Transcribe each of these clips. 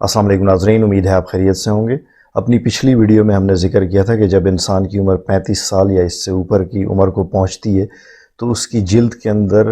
अस्सलाम वालेकुम नाज़रीन, उम्मीद है आप खैरियत से होंगे। अपनी पिछली वीडियो में हमने जिक्र किया था कि जब इंसान की उम्र 35 साल या इससे ऊपर की उम्र को पहुंचती है तो उसकी जिल्द के अंदर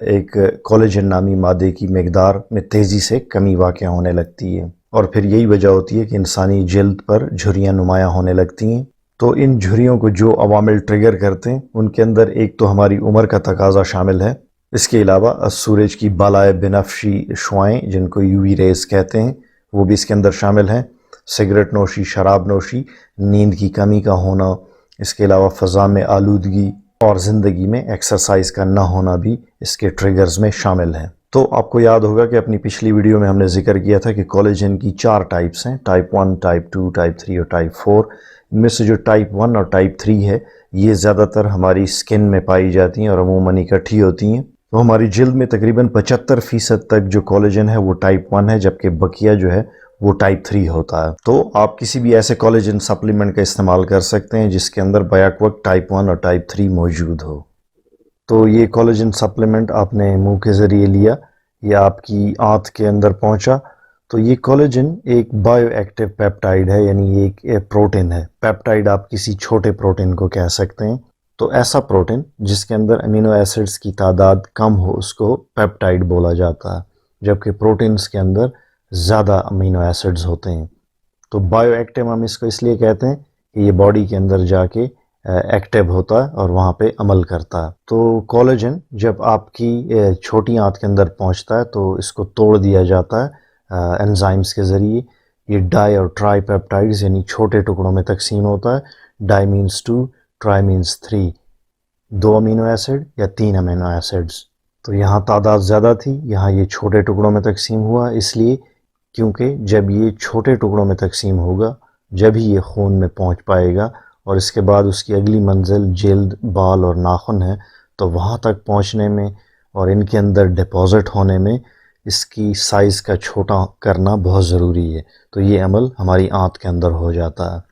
एक कोलेजन नामी मादे की मिकदार में तेज़ी से कमी वाक़या होने लगती है, और फिर यही वजह होती है कि इंसानी जिल्द पर झुर्रियाँ नुमायाँ होने लगती हैं। तो इन झुर्रियों को जो अवामिल ट्रिगर करते हैं उनके अंदर एक तो हमारी उम्र का तकाज़ा शामिल है। इसके अलावा सूरज की बालाए बिनफ्शी शुआएँ जिनको यूवी रेज़ कहते हैं वो भी इसके अंदर शामिल हैं। सिगरेट नोशी, शराब नोशी, नींद की कमी का होना, इसके अलावा फ़ज़ा में आलूदगी और ज़िंदगी में एक्सरसाइज का ना होना भी इसके ट्रिगर्स में शामिल हैं। तो आपको याद होगा कि अपनी पिछली वीडियो में हमने जिक्र किया था कि कोलेजन की 4 टाइप्स हैं, टाइप 1, टाइप 2, टाइप 3 और टाइप 4। इनमें से जो टाइप 1 और टाइप 3 है ये ज़्यादातर हमारी स्किन में पाई जाती हैं और अमूमन इकट्ठी होती हैं। तो हमारी जिल्द में तकरीबन 75% तक जो कोलेजन है वो टाइप 1 है, जबकि बकिया जो है वो टाइप 3 होता है। तो आप किसी भी ऐसे कोलेजन सप्लीमेंट का इस्तेमाल कर सकते हैं जिसके अंदर बैक वक्त टाइप 1 और टाइप 3 मौजूद हो। तो ये कोलेजन सप्लीमेंट आपने मुंह के ज़रिए लिया या आपकी आंत के अंदर पहुंचा, तो ये कोलेजन एक बायो एक्टिव पेप्टाइड है, यानी ये एक प्रोटीन है। पेप्टाइड आप किसी छोटे प्रोटीन को कह सकते हैं। तो ऐसा प्रोटीन जिसके अंदर अमीनो एसिड्स की तादाद कम हो उसको पेप्टाइड बोला जाता है, जबकि प्रोटीन्स के अंदर ज़्यादा अमीनो एसिड्स होते हैं। तो बायो एक्टिव हम इसको इसलिए कहते हैं कि ये बॉडी के अंदर जाके एक्टिव होता है और वहाँ पे अमल करता है। तो कोलेजन जब आपकी छोटी आंत के अंदर पहुँचता है तो इसको तोड़ दिया जाता है एंजाइम्स के ज़रिए। ये डाई और ट्राई पेप्टाइड्स यानी छोटे टुकड़ों में तकसीम होता है। Di means 2, tri means 3, 2 amino acid या 3 अमीनो एसिड्स। तो यहाँ तादाद ज़्यादा थी, यहाँ ये छोटे टुकड़ों में तकसीम हुआ, इसलिए क्योंकि जब ये छोटे टुकड़ों में तकसीम होगा जब ही ये खून में पहुँच पाएगा, और इसके बाद उसकी अगली मंजिल जिल्द, बाल और नाखून है। तो वहाँ तक पहुँचने में और इनके अंदर डिपॉज़िट होने में इसकी साइज़ का छोटा करना बहुत ज़रूरी है। तो ये अमल हमारी आंत के अंदर हो जाता है।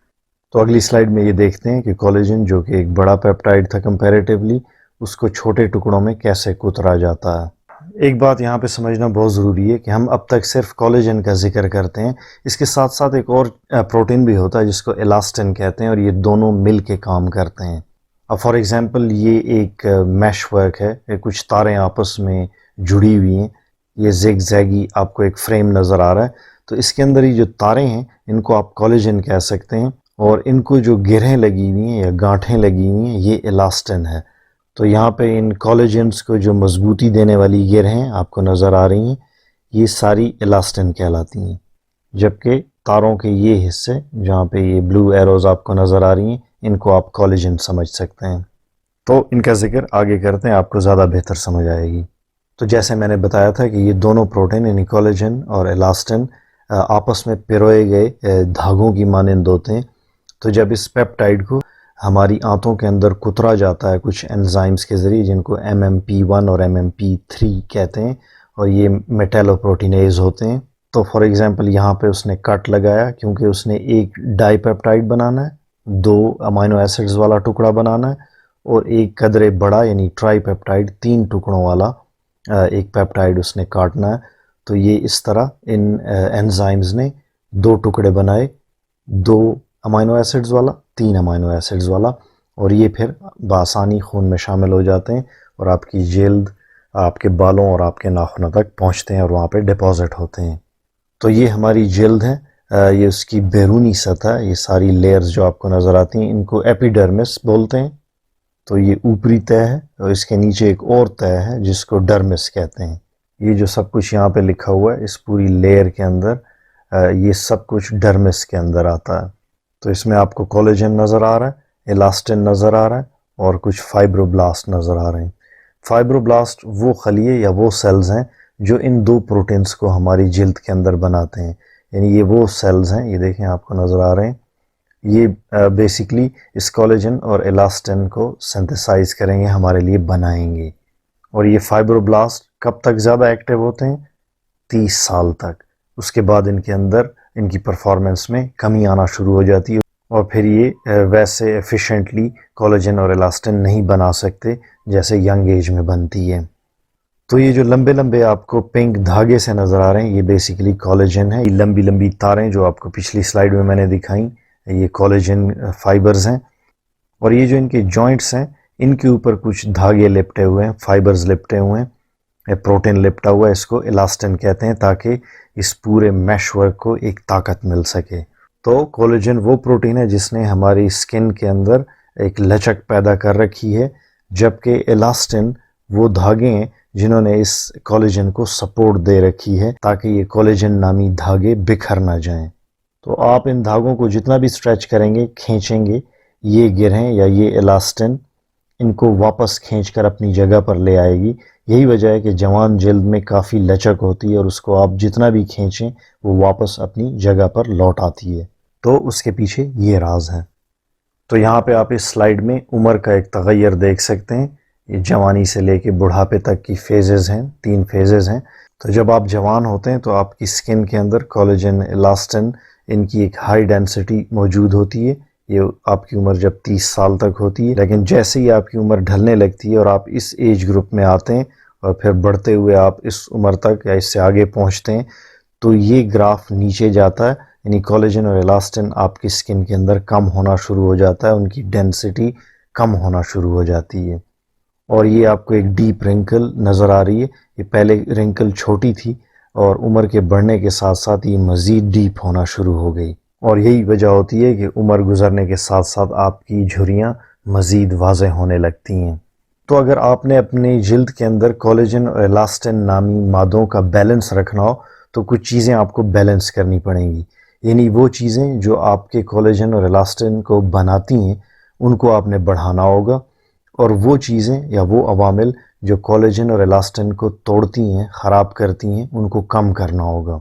तो अगली स्लाइड में ये देखते हैं कि कोलेजन जो कि एक बड़ा पेप्टाइड था कंपैरेटिवली, उसको छोटे टुकड़ों में कैसे कुतरा जाता है। एक बात यहाँ पे समझना बहुत ज़रूरी है कि हम अब तक सिर्फ कोलेजन का जिक्र करते हैं, इसके साथ साथ एक और प्रोटीन भी होता है जिसको इलास्टिन कहते हैं, और ये दोनों मिल के काम करते हैं। अब फॉर एग्ज़ाम्पल ये एक मैश वर्क है, कुछ तारें आपस में जुड़ी हुई हैं। ये ज़िग ज़ैगी आपको एक फ्रेम नज़र आ रहा है, तो इसके अंदर ये जो तारें हैं इनको आप कोलेजन कह सकते हैं, और इनको जो गिरहें लगी हुई हैं या गांठें लगी हुई हैं ये इलास्टिन है। तो यहाँ पे इन कोलेजन्स को जो मजबूती देने वाली गिरहें आपको नज़र आ रही हैं ये सारी इलास्टिन कहलाती हैं, जबकि तारों के ये हिस्से जहाँ पे ये ब्लू एरोज़ आपको नज़र आ रही हैं इनको आप कोलेजन समझ सकते हैं। तो इनका जिक्र आगे करते हैं, आपको ज़्यादा बेहतर समझ आएगी। तो जैसे मैंने बताया था कि ये दोनों प्रोटीन यानी कोलेजन और इलास्टिन आपस में पिरोए गए धागों की मानंद होते हैं। तो जब इस पेप्टाइड को हमारी आंतों के अंदर कुतरा जाता है कुछ एंजाइम्स के ज़रिए जिनको MMP1 और MMP3 कहते हैं, और ये मेटालोप्रोटीनेज होते हैं। तो फॉर एग्ज़ाम्पल यहाँ पे उसने कट लगाया क्योंकि उसने एक डाईपेप्टाइड बनाना है, 2 अमीनो एसिड्स वाला टुकड़ा बनाना है, और एक कदरे बड़ा यानी ट्राईपेप्टाइड 3 टुकड़ों वाला एक पेप्टाइड उसने काटना है। तो ये इस तरह इन एंजाइम्स ने 2 टुकड़े बनाए, 2 अमीनो एसिड्स वाला, 3 अमीनो एसिड्स वाला, और ये फिर बआसानी खून में शामिल हो जाते हैं और आपकी जिल्द, आपके बालों और आपके नाखूनों तक पहुंचते हैं और वहाँ पे डिपॉज़िट होते हैं। तो ये हमारी जिल्द है, ये उसकी बैरूनी सतह, ये सारी लेयर्स जो आपको नज़र आती हैं इनको एपिडर्मिस बोलते हैं। तो ये ऊपरी तह है और इसके नीचे एक और तह है जिसको डर्मिस कहते हैं। ये जो सब कुछ यहाँ पे लिखा हुआ है इस पूरी लेयर के अंदर ये सब कुछ डर्मिस के अंदर आता है। तो इसमें आपको कोलेजन नज़र आ रहा है, इलास्टिन नज़र आ रहा है और कुछ फाइब्रोब्लास्ट नज़र आ रहे हैं। फाइब्रोब्लास्ट वो खलिए या वो सेल्स हैं जो इन 2 प्रोटीन्स को हमारी जिल्द के अंदर बनाते हैं, यानी ये वो सेल्स हैं, ये देखें आपको नज़र आ रहे हैं। ये बेसिकली इस कोलेजन और इलास्टिन को सिंथेसाइज करेंगे, हमारे लिए बनाएंगे। और ये फाइब्रोब्लास्ट कब तक ज़्यादा एक्टिव होते हैं? 30 साल तक। उसके बाद इनके अंदर इनकी परफॉर्मेंस में कमी आना शुरू हो जाती है और फिर ये वैसे एफिशिएंटली कोलेजन और इलास्टिन नहीं बना सकते जैसे यंग एज में बनती है। تو یہ جو لمبے لمبے آپ کو پنک دھاگے سے نظر آ رہے ہیں یہ بیسیکلی کولیجن ہے. یہ لمبی لمبی تاریں جو آپ کو پچھلی سلائیڈ میں نے دکھائیں یہ کولیجن فائبرز ہیں. اور یہ جو ان کے جوائنٹس ہیں ان کے اوپر کچھ دھاگے لپٹے ہوئے ہیں، فائبرز لپٹے ہوئے ہیں، پروٹین لپٹا ہوا ہے، اس کو الاسٹن کہتے ہیں تاکہ اس پورے میش ورک کو ایک طاقت مل سکے. تو کولیجن وہ پروٹین ہے جس نے ہماری سکن کے اندر ایک لچک پیدا کر رکھی ہے، جبکہ الاسٹن وہ دھاگے ہیں جنہوں نے اس کولیجن کو سپورٹ دے رکھی ہے تاکہ یہ کولیجن نامی دھاگے بکھر نہ جائیں. تو آپ ان دھاگوں کو جتنا بھی اسٹریچ کریں گے، کھینچیں گے، یہ گرہیں یا یہ الاسٹن ان کو واپس کھینچ کر اپنی جگہ پر لے آئے گی. یہی وجہ ہے کہ جوان جلد میں کافی لچک ہوتی ہے اور اس کو آپ جتنا بھی کھینچیں وہ واپس اپنی جگہ پر لوٹ آتی ہے. تو اس کے پیچھے یہ راز ہے. تو یہاں پہ آپ اس سلائیڈ میں عمر کا ایک تغیر دیکھ سکتے ہیں. یہ جوانی سے لے کے بڑھاپے تک کی فیزز ہیں، 3 فیزز ہیں. تو جب آپ جوان ہوتے ہیں تو آپ کی سکن کے اندر کولیجن، الاسٹن ان کی ایک ہائی ڈینسٹی موجود ہوتی ہے. یہ آپ کی عمر جب 30 سال تک ہوتی ہے، لیکن جیسے ہی آپ کی عمر ڈھلنے لگتی ہے اور آپ اس ایج گروپ میں آتے ہیں اور پھر بڑھتے ہوئے آپ اس عمر تک یا اس سے آگے پہنچتے ہیں تو یہ گراف نیچے جاتا ہے. یعنی کولیجن اور الاسٹن آپ کی سکن کے اندر کم ہونا شروع ہو جاتا ہے، ان کی ڈینسٹی کم ہونا شروع ہو جاتی ہے. اور یہ آپ کو ایک ڈیپ رنکل نظر آ رہی ہے. یہ پہلے رنکل چھوٹی تھی اور عمر کے بڑھنے کے ساتھ ساتھ یہ مزید ڈیپ ہونا شروع ہو گئی. اور یہی وجہ ہوتی ہے کہ عمر گزرنے کے ساتھ ساتھ آپ کی جھریاں مزید واضح ہونے لگتی ہیں. تو اگر آپ نے اپنی جلد کے اندر کولیجن اور الاسٹن نامی مادوں کا بیلنس رکھنا ہو تو کچھ چیزیں آپ کو بیلنس کرنی پڑیں گی. یعنی وہ چیزیں جو آپ کے کولیجن اور الاسٹن کو بناتی ہیں ان کو آپ نے بڑھانا ہوگا، اور وہ چیزیں یا وہ عوامل جو کولیجن اور الاسٹن کو توڑتی ہیں، خراب کرتی ہیں، ان کو کم کرنا ہوگا.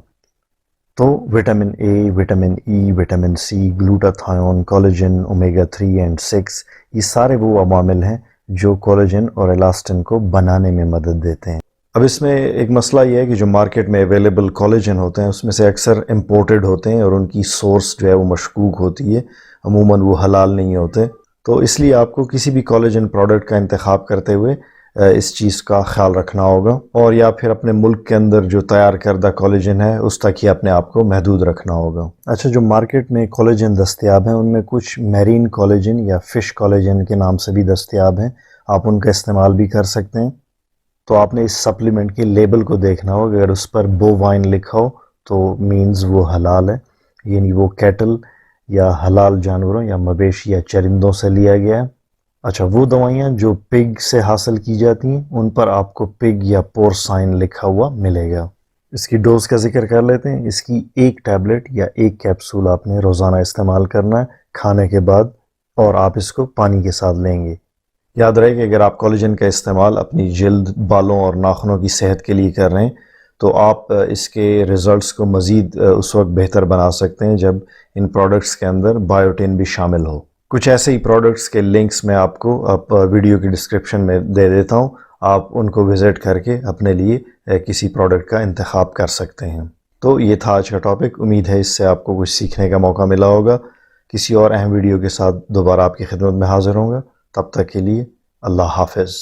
تو vitamin A, vitamin E, vitamin C, glutathione, collagen, omega 3 and 6 یہ سارے وہ عوامل ہیں جو کولیجن اور الاسٹن کو بنانے میں مدد دیتے ہیں. اب اس میں ایک مسئلہ یہ ہے کہ جو مارکیٹ میں اویلیبل کولیجن ہوتے ہیں اس میں سے اکثر امپورٹڈ ہوتے ہیں اور ان کی سورس جو ہے وہ مشکوک ہوتی ہے، عموماً وہ حلال نہیں ہوتے. تو اس لیے آپ کو کسی بھی کولیجن پروڈکٹ کا انتخاب کرتے ہوئے اس چیز کا خیال رکھنا ہوگا، اور یا پھر اپنے ملک کے اندر جو تیار کردہ کولیجن ہے اس تک ہی اپنے آپ کو محدود رکھنا ہوگا. اچھا، جو مارکیٹ میں کولیجن دستیاب ہیں ان میں کچھ میرین کولیجن یا فش کولیجن کے نام سے بھی دستیاب ہیں، آپ ان کا استعمال بھی کر سکتے ہیں. تو آپ نے اس سپلیمنٹ کے لیبل کو دیکھنا ہوگا، اگر اس پر بووائن لکھا ہو تو مینز وہ حلال ہے، یعنی وہ کیٹل یا حلال جانوروں یا مویشی یا چرندوں سے لیا گیا ہے. اچھا، وہ دوائیاں جو پگ سے حاصل کی جاتی ہیں ان پر آپ کو پگ یا پورسائن لکھا ہوا ملے گا. اس کی ڈوز کا ذکر کر لیتے ہیں. اس کی 1 ٹیبلٹ یا 1 کیپسول آپ نے روزانہ استعمال کرنا ہے کھانے کے بعد، اور آپ اس کو پانی کے ساتھ لیں گے. یاد رہے کہ اگر آپ کولیجن کا استعمال اپنی جلد، بالوں اور ناخنوں کی صحت کے لیے کر رہے ہیں تو آپ اس کے ریزلٹس کو مزید اس وقت بہتر بنا سکتے ہیں جب ان پروڈکٹس کے اندر بایوٹین بھی شامل ہو. کچھ ایسے ہی پروڈکٹس کے لنکس میں آپ کو ویڈیو کی ڈسکرپشن میں دے دیتا ہوں، آپ ان کو وزٹ کر کے اپنے لیے کسی پروڈکٹ کا انتخاب کر سکتے ہیں. تو یہ تھا آج کا ٹاپک. امید ہے اس سے آپ کو کچھ سیکھنے کا موقع ملا ہوگا. کسی اور اہم ویڈیو کے ساتھ دوبارہ آپ کی خدمت میں حاضر ہوں گا. تب تک کے لیے اللہ حافظ.